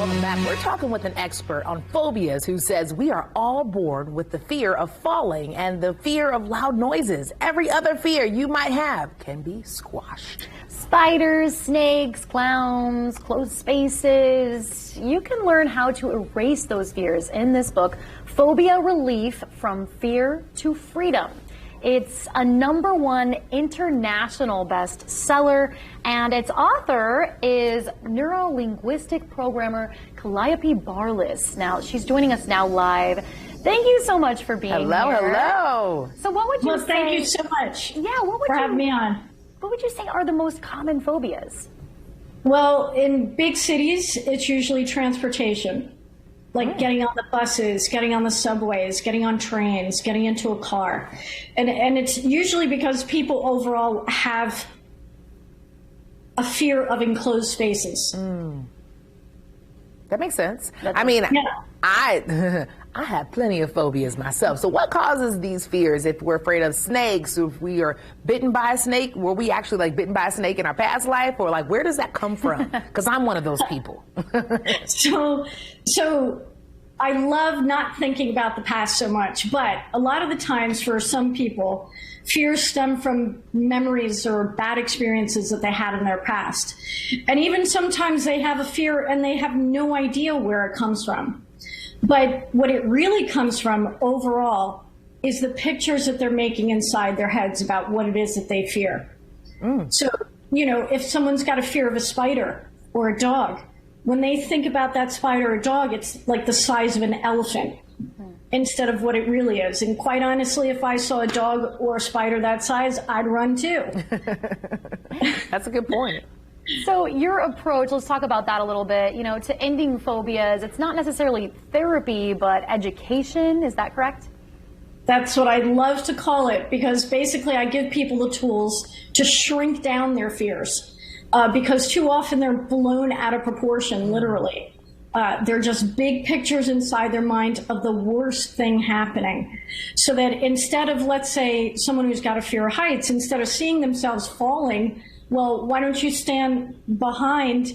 Welcome back. We're talking with an expert on phobias who says we are all born with the fear of falling and the fear of loud noises. Every other fear you might have can be squashed. Spiders, snakes, clowns, closed spaces. You can learn how to erase those fears in this book, Phobia Relief: From Fear to Freedom. It's a #1 international bestseller, and its author is neurolinguistic programmer Calliope Barlas. Now, she's joining us now live. Thank you so much for being here. Hello. So what would you say? Thank you so much for having me on. What would you say are the most common phobias? Well, in big cities, it's usually transportation. Like getting on the buses, getting on the subways, getting on trains, getting into a car. And it's usually because people overall have a fear of enclosed spaces. That makes sense. I have plenty of phobias myself. So what causes these fears? If we're afraid of snakes, if we are bitten by a snake, were we actually bitten by a snake in our past life? Or where does that come from? Because I'm one of those people. So I love not thinking about the past so much, but a lot of the times for some people, fears stem from memories or bad experiences that they had in their past. And even sometimes they have a fear and they have no idea where it comes from. But what it really comes from overall is the pictures that they're making inside their heads about what it is that they fear. So, if someone's got a fear of a spider or a dog, when they think about that spider or dog, it's like the size of an elephant instead of what it really is. And quite honestly, if I saw a dog or a spider that size, I'd run too. That's a good point. So your approach, let's talk about that a little bit, to ending phobias. It's not necessarily therapy, but education. Is that correct? That's what I love to call it, because basically I give people the tools to shrink down their fears, because too often they're blown out of proportion, literally. They're just big pictures inside their mind of the worst thing happening. So that instead of, let's say, someone who's got a fear of heights, instead of seeing themselves falling, well, why don't you stand behind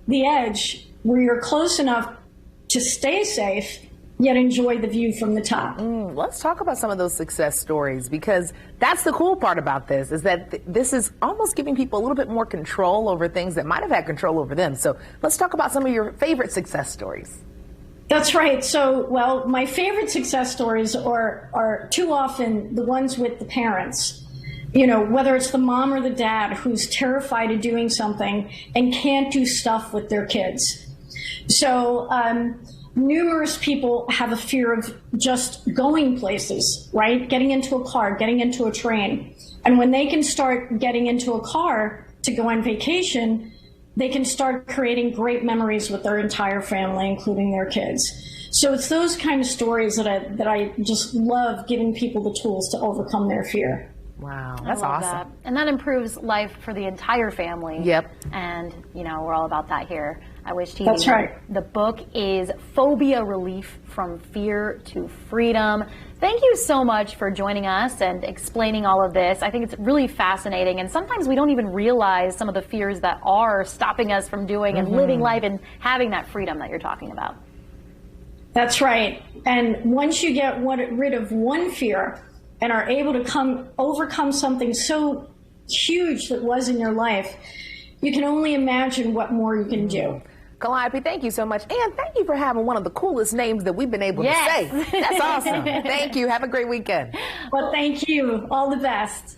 the edge where you're close enough to stay safe, yet enjoy the view from the top? Let's talk about some of those success stories, because that's the cool part about this, is that this is almost giving people a little bit more control over things that might have had control over them. So let's talk about some of your favorite success stories. That's right. So, well, my favorite success stories are too often the ones with the parents. Whether it's the mom or the dad who's terrified of doing something and can't do stuff with their kids. So numerous people have a fear of just going places, right? Getting into a car, getting into a train. And when they can start getting into a car to go on vacation, they can start creating great memories with their entire family, including their kids. So it's those kind of stories that I just love giving people the tools to overcome their fear. Wow, that's awesome. That. And that improves life for the entire family. Yep. And, we're all about that here at Wish TV. That's right. The book is Phobia Relief: From Fear to Freedom. Thank you so much for joining us and explaining all of this. I think it's really fascinating. And sometimes we don't even realize some of the fears that are stopping us from doing and living life and having that freedom that you're talking about. That's right. And once you get rid of one fear and are able to overcome something so huge that was in your life, you can only imagine what more you can do. Calliope, thank you so much. And thank you for having one of the coolest names that we've been able to say. That's awesome. Thank you. Have a great weekend. Well, thank you. All the best.